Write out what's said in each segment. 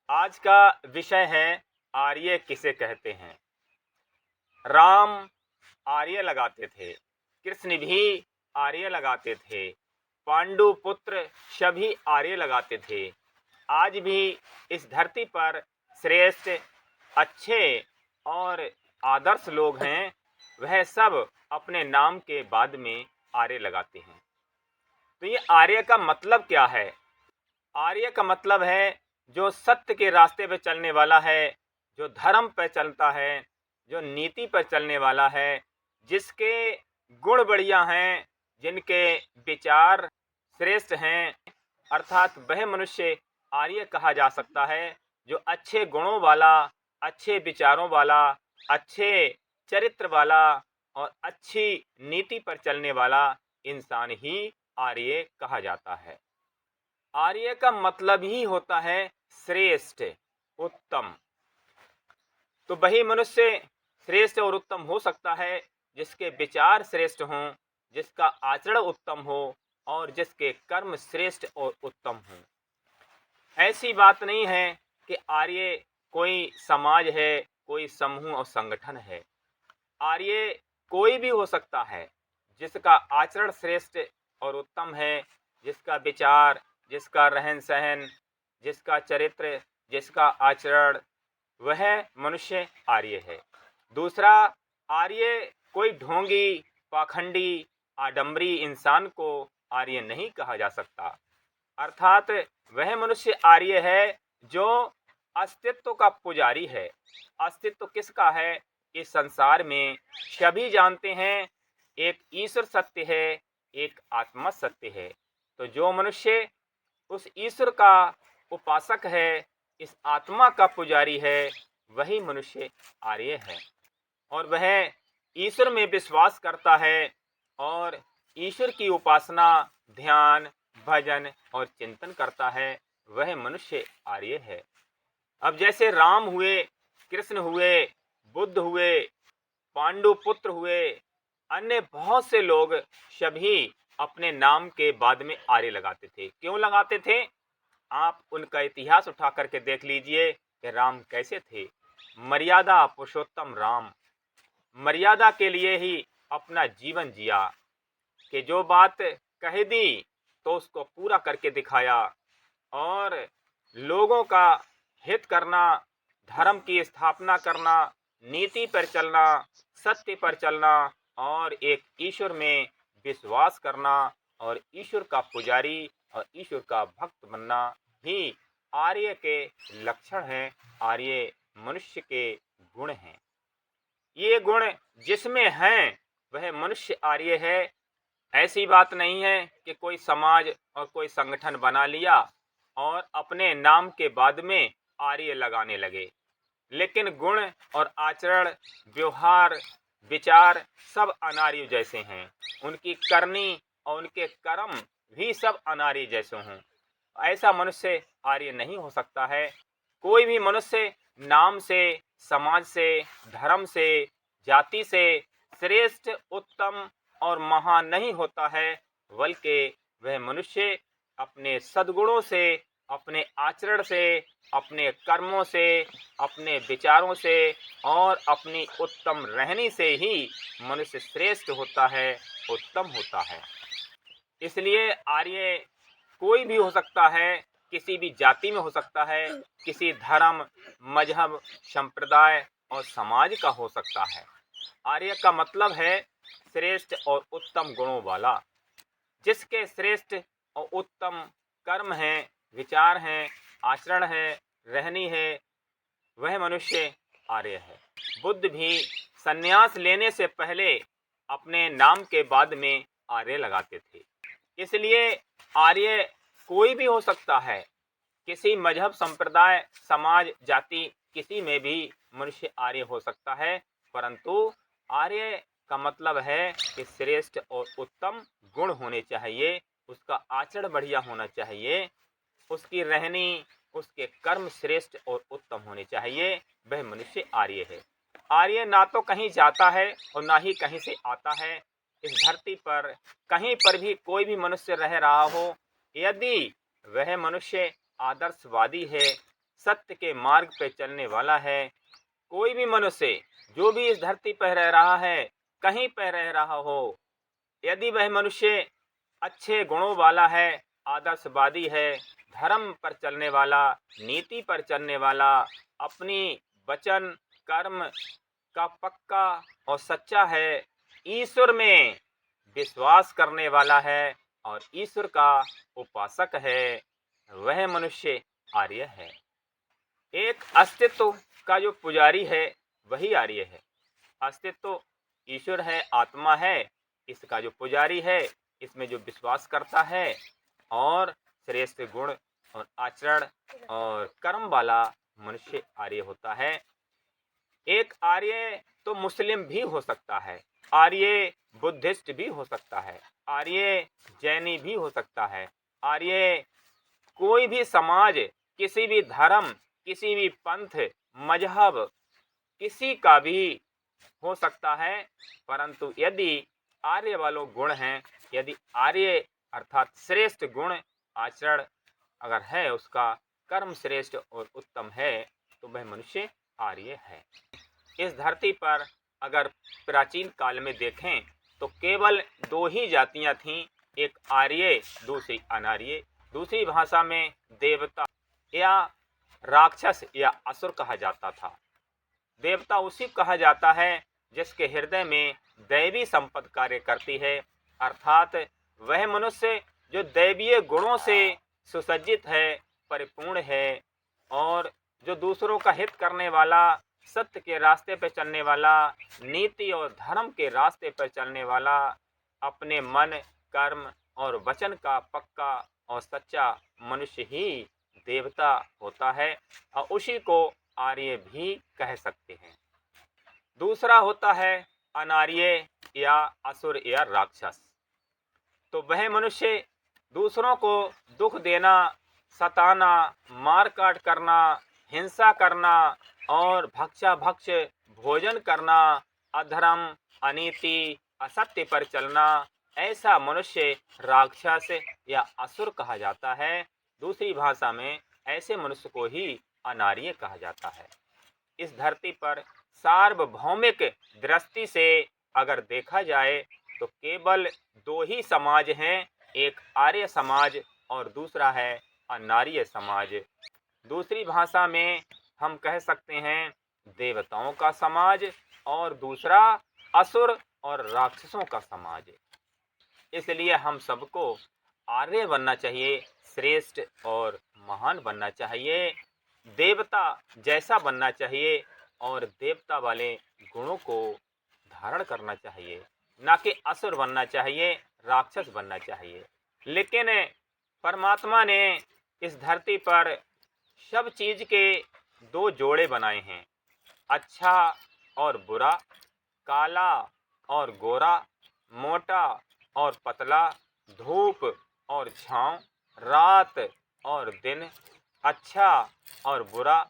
आज का विषय है आर्य किसे कहते हैं। राम आर्य लगाते थे, कृष्ण भी आर्य लगाते थे, पांडु पुत्र सभी आर्य लगाते थे। आज भी इस धरती पर श्रेष्ठ, अच्छे और आदर्श लोग हैं, वह सब अपने नाम के बाद में आर्य लगाते हैं। तो ये आर्य का मतलब क्या है? आर्य का मतलब है जो सत्य के रास्ते पे चलने वाला है, जो धर्म पे चलता है, जो नीति पर चलने वाला है, जिसके गुण बढ़िया हैं, जिनके विचार श्रेष्ठ हैं, अर्थात वह मनुष्य आर्य कहा जा सकता है। जो अच्छे गुणों वाला, अच्छे विचारों वाला, अच्छे चरित्र वाला और अच्छी नीति पर चलने वाला इंसान ही आर्य कहा जाता है। आर्य का मतलब ही होता है श्रेष्ठ, उत्तम। तो वही मनुष्य श्रेष्ठ और उत्तम हो सकता है जिसके विचार श्रेष्ठ हों, जिसका आचरण उत्तम हो और जिसके कर्म श्रेष्ठ और उत्तम हों। ऐसी बात नहीं है कि आर्य कोई समाज है, कोई समूह और संगठन है। आर्य कोई भी हो सकता है जिसका आचरण श्रेष्ठ और उत्तम है, जिसका विचार, जिसका रहन सहन, जिसका चरित्र, जिसका आचरण, वह मनुष्य आर्य है। दूसरा, आर्य कोई ढोंगी, पाखंडी, आडंबरी इंसान को आर्य नहीं कहा जा सकता। अर्थात वह मनुष्य आर्य है जो अस्तित्व का पुजारी है। अस्तित्व किसका है? इस संसार में सभी जानते हैं, एक ईश्वर सत्य है, एक आत्मा सत्य है। तो जो मनुष्य उस ईश्वर का उपासक है, इस आत्मा का पुजारी है, वही मनुष्य आर्य है। और वह ईश्वर में विश्वास करता है और ईश्वर की उपासना, ध्यान, भजन और चिंतन करता है, वह मनुष्य आर्य है। अब जैसे राम हुए, कृष्ण हुए, बुद्ध हुए, पांडु पुत्र हुए, अन्य बहुत से लोग सभी अपने नाम के बाद में आर्य लगाते थे। क्यों लगाते थे? आप उनका इतिहास उठा करके देख लीजिए कि राम कैसे थे। मर्यादा पुरुषोत्तम राम, मर्यादा के लिए ही अपना जीवन जिया, कि जो बात कह दी तो उसको पूरा करके दिखाया और लोगों का हित करना, धर्म की स्थापना करना, नीति पर चलना, सत्य पर चलना और एक ईश्वर में विश्वास करना और ईश्वर का पुजारी और ईश्वर का भक्त बनना ही आर्य के लक्षण हैं, आर्य मनुष्य के गुण हैं। ये गुण जिसमें हैं वह मनुष्य आर्य है। ऐसी बात नहीं है कि कोई समाज और कोई संगठन बना लिया और अपने नाम के बाद में आर्य लगाने लगे, लेकिन गुण और आचरण, व्यवहार, विचार सब अनार्य जैसे हैं। उनकी करनी और उनके कर्म भी सब अनार्य जैसे हों। ऐसा मनुष्य आर्य नहीं हो सकता है। कोई भी मनुष्य नाम से, समाज से, धर्म से, जाति से श्रेष्ठ, उत्तम और महान नहीं होता है, बल्कि वह मनुष्य अपने सद्गुणों से, अपने आचरण से, अपने कर्मों से, अपने विचारों से और अपनी उत्तम रहनी से ही मनुष्य श्रेष्ठ होता है, उत्तम होता है। इसलिए आर्य कोई भी हो सकता है, किसी भी जाति में हो सकता है, किसी धर्म, मजहब, संप्रदाय और समाज का हो सकता है। आर्य का मतलब है श्रेष्ठ और उत्तम गुणों वाला। जिसके श्रेष्ठ और उत्तम कर्म हैं, विचार हैं, आचरण है, रहनी है, वह मनुष्य आर्य है। बुद्ध भी संन्यास लेने से पहले अपने नाम के बाद में आर्य लगाते थे। इसलिए आर्य कोई भी हो सकता है, किसी मजहब, संप्रदाय, समाज, जाति, किसी में भी मनुष्य आर्य हो सकता है। परंतु आर्य का मतलब है कि श्रेष्ठ और उत्तम गुण होने चाहिए, उसका आचरण बढ़िया होना चाहिए, उसकी रहनी, उसके कर्म श्रेष्ठ और उत्तम होने चाहिए, वह मनुष्य आर्य है। आर्य ना तो कहीं जाता है और ना ही कहीं से आता है। इस धरती पर कहीं पर भी कोई भी मनुष्य रह रहा हो, यदि वह मनुष्य आदर्शवादी है, सत्य के मार्ग पे चलने वाला है। कोई भी मनुष्य जो भी इस धरती पर रह रहा है, कहीं पर रह रहा हो, यदि वह मनुष्य अच्छे गुणों वाला है, आदर्शवादी है, धर्म पर चलने वाला, नीति पर चलने वाला, अपनी वचन कर्म का पक्का और सच्चा है, ईश्वर में विश्वास करने वाला है और ईश्वर का उपासक है, वह मनुष्य आर्य है। एक अस्तित्व का जो पुजारी है वही आर्य है। अस्तित्व ईश्वर है, आत्मा है, इसका जो पुजारी है, इसमें जो विश्वास करता है और श्रेष्ठ गुण और आचरण और कर्म वाला मनुष्य आर्य होता है। एक आर्य तो मुस्लिम भी हो सकता है, आर्य बुद्धिस्ट भी हो सकता है, आर्य जैनी भी हो सकता है, आर्य कोई भी समाज, किसी भी धर्म, किसी भी पंथ, मजहब, किसी का भी हो सकता है। परंतु यदि आर्य वालों गुण हैं, यदि आर्य अर्थात श्रेष्ठ गुण आचरण अगर है, उसका कर्म श्रेष्ठ और उत्तम है, तो वह मनुष्य आर्य है। इस धरती पर अगर प्राचीन काल में देखें तो केवल दो ही जातियां थीं, एक आर्य, दूसरी अनार्य। दूसरी भाषा में देवता या राक्षस या असुर कहा जाता था। देवता उसी कहा जाता है जिसके हृदय में दैवी संपत्ति कार्य करती है, अर्थात वह मनुष्य जो दैवीय गुणों से सुसज्जित है, परिपूर्ण है और जो दूसरों का हित करने वाला, सत्य के रास्ते पर चलने वाला, नीति और धर्म के रास्ते पर चलने वाला, अपने मन कर्म और वचन का पक्का और सच्चा मनुष्य ही देवता होता है और उसी को आर्य भी कह सकते हैं। दूसरा होता है अनार्य या असुर या राक्षस। तो वह मनुष्य दूसरों को दुख देना, सताना, मार काट करना, हिंसा करना और भक्षाभक्ष भोजन करना, अधर्म, अनीति, असत्य पर चलना, ऐसा मनुष्य राक्षस या असुर कहा जाता है। दूसरी भाषा में ऐसे मनुष्य को ही अनार्य कहा जाता है। इस धरती पर सार्वभौमिक दृष्टि से अगर देखा जाए तो केवल दो ही समाज हैं, एक आर्य समाज और दूसरा है अनार्य समाज। दूसरी भाषा में हम कह सकते हैं देवताओं का समाज और दूसरा असुर और राक्षसों का समाज। इसलिए हम सबको आर्य बनना चाहिए, श्रेष्ठ और महान बनना चाहिए, देवता जैसा बनना चाहिए और देवता वाले गुणों को धारण करना चाहिए, ना कि असुर बनना चाहिए, राक्षस बनना चाहिए। लेकिन परमात्मा ने इस धरती पर सब चीज के दो जोड़े बनाए हैं, अच्छा और बुरा, काला और गोरा, मोटा और पतला, धूप और छांव, रात और दिन, अच्छा और बुरा,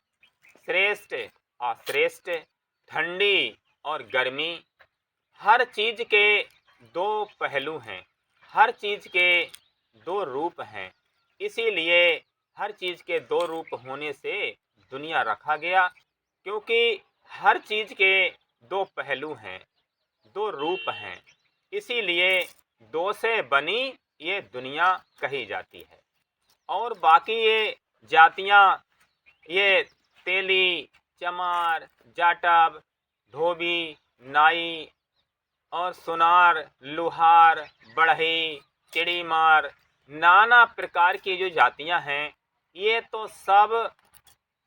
श्रेष्ठ अश्रेष्ठ, ठंडी और गर्मी। हर चीज के दो पहलू हैं, हर चीज के दो रूप हैं। इसीलिए हर चीज के दो रूप होने से दुनिया रखा गया, क्योंकि हर चीज के दो पहलू हैं, दो रूप हैं। इसीलिए दो से बनी ये दुनिया कही जाती है। और बाकी ये जातियाँ, ये तेली, चमार, जाटव, धोबी, नाई और सुनार, लुहार, बढ़ई, चिड़ीमार, नाना प्रकार की जो जातियां हैं, ये तो सब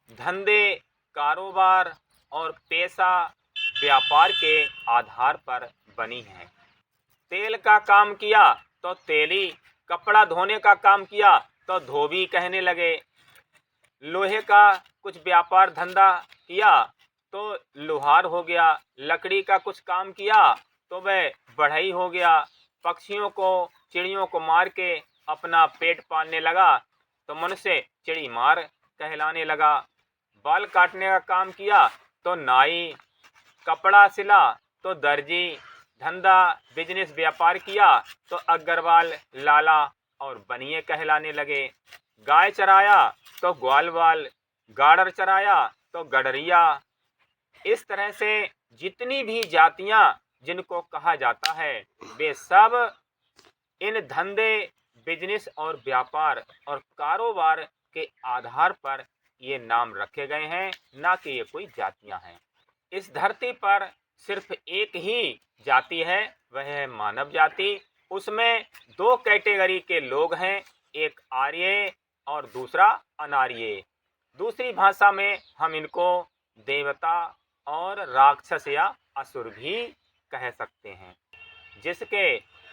धंधे, कारोबार और पेशा व्यापार के आधार पर बनी हैं। तेल का काम किया तो तेली, कपड़ा धोने का काम किया तो धोबी कहने लगे, लोहे का कुछ व्यापार धंधा किया तो लोहार हो गया, लकड़ी का कुछ काम किया तो वह बढ़ई हो गया, पक्षियों को चिड़ियों को मार के अपना पेट पालने लगा तो मनुष्य चिड़ी मार कहलाने लगा, बाल काटने का काम किया तो नाई, कपड़ा सिला तो दर्जी, धंधा बिजनेस व्यापार किया तो अग्रवाल, लाला और बनिए कहलाने लगे, गाय चराया तो ग्वालवाल, गाड़र चराया तो गडरिया। इस तरह से जितनी भी जातियां जिनको कहा जाता है वे सब इन धंधे, बिजनेस और व्यापार और कारोबार के आधार पर ये नाम रखे गए हैं, ना कि ये कोई जातियां हैं। इस धरती पर सिर्फ एक ही जाति है, वह है मानव जाति। उसमें दो कैटेगरी के लोग हैं, एक आर्य और दूसरा अनार्य। दूसरी भाषा में हम इनको देवता और राक्षस या असुर भी कह सकते हैं। जिसके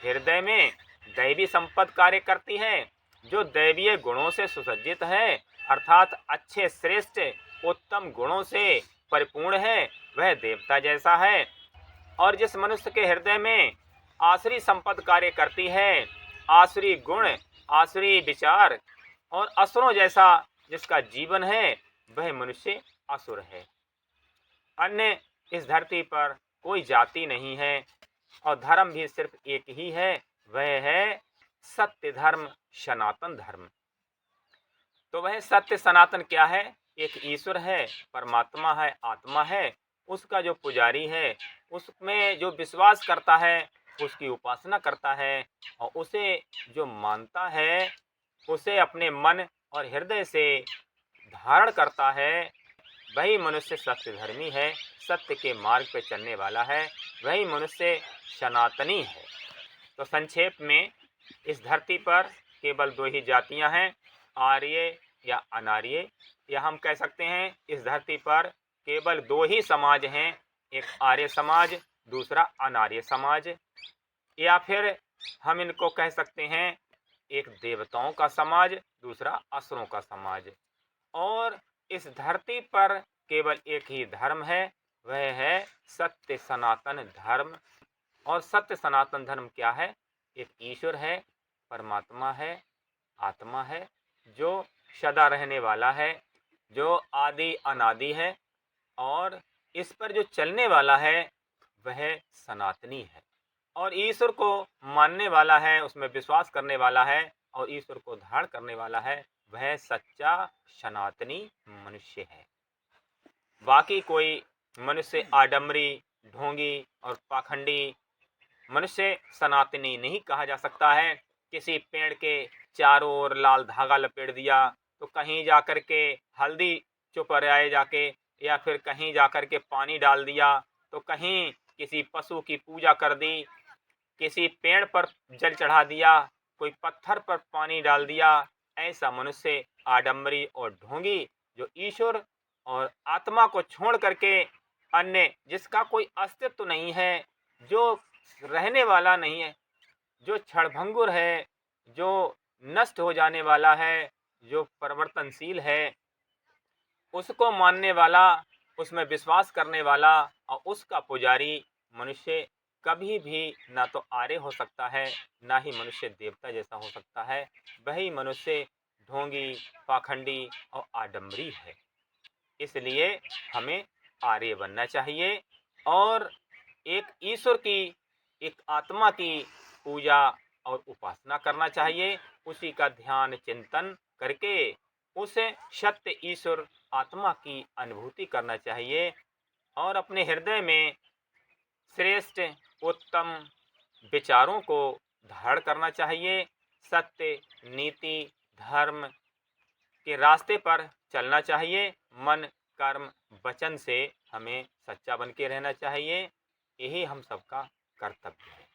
हृदय में दैवी संपत्ति कार्य करती है, जो दैवीय गुणों से सुसज्जित है, अर्थात अच्छे श्रेष्ठ उत्तम गुणों से परिपूर्ण है, वह देवता जैसा है। और जिस मनुष्य के हृदय में आसुरी संपत्ति कार्य करती है, आसुरी गुण, आसुरी विचार और असुरों जैसा जिसका जीवन है, वह मनुष्य असुर है। अन्य इस धरती पर कोई जाति नहीं है और धर्म भी सिर्फ एक ही है, वह है सत्य धर्म, सनातन धर्म। तो वह सत्य सनातन क्या है? एक ईश्वर है, परमात्मा है, आत्मा है। उसका जो पुजारी है, उसमें जो विश्वास करता है, उसकी उपासना करता है और उसे जो मानता है, उसे अपने मन और हृदय से धारण करता है, वही मनुष्य सत्य धर्मी है, सत्य के मार्ग पर चलने वाला है, वही मनुष्य सनातनी है। तो संक्षेप में इस धरती पर केवल दो ही जातियां हैं, आर्य या अनार्य, या हम कह सकते हैं इस धरती पर केवल दो ही समाज हैं, एक आर्य समाज, दूसरा अनार्य समाज। या फिर हम इनको कह सकते हैं एक देवताओं का समाज, दूसरा असुरों का समाज। और इस धरती पर केवल एक ही धर्म है, वह है सत्य सनातन धर्म। और सत्य सनातन धर्म क्या है? एक ईश्वर है, परमात्मा है, आत्मा है, जो सदा रहने वाला है, जो आदि अनादि है और इस पर जो चलने वाला है वह सनातनी है। और ईश्वर को मानने वाला है, उसमें विश्वास करने वाला है और ईश्वर को धारण करने वाला है, वह सच्चा सनातनी मनुष्य है। बाकी कोई मनुष्य आडम्बरी, ढोंगी और पाखंडी मनुष्य सनातनी नहीं कहा जा सकता है। किसी पेड़ के चारों ओर लाल धागा लपेट दिया तो कहीं जाकर के हल्दी चुप आए जाके, या फिर कहीं जाकर के पानी डाल दिया, तो कहीं किसी पशु की पूजा कर दी, किसी पेड़ पर जल चढ़ा दिया, कोई पत्थर पर पानी डाल दिया। ऐसा मनुष्य आडम्बरी और ढोंगी, जो ईश्वर और आत्मा को छोड़ करके अन्य जिसका कोई अस्तित्व नहीं है, जो रहने वाला नहीं है, जो क्षणभंगुर है, जो नष्ट हो जाने वाला है, जो परिवर्तनशील है, उसको मानने वाला, उसमें विश्वास करने वाला और उसका पुजारी मनुष्य कभी भी ना तो आर्य हो सकता है, ना ही मनुष्य देवता जैसा हो सकता है। वही मनुष्य ढोंगी, पाखंडी और आडम्बरी है। इसलिए हमें आर्य बनना चाहिए और एक ईश्वर की, एक आत्मा की पूजा और उपासना करना चाहिए। उसी का ध्यान चिंतन करके उस सत्य ईश्वर आत्मा की अनुभूति करना चाहिए और अपने हृदय में श्रेष्ठ उत्तम विचारों को धारण करना चाहिए। सत्य, नीति, धर्म के रास्ते पर चलना चाहिए। मन, कर्म, वचन से हमें सच्चा बन के रहना चाहिए। यही हम सबका कर्तव्य है,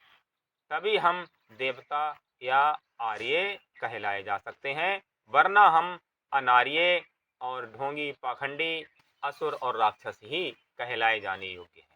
तभी हम देवता या आर्य कहलाए जा सकते हैं, वरना हम अनार्य और ढोंगी, पाखंडी, असुर और राक्षस ही कहलाए जाने योग्य हैं।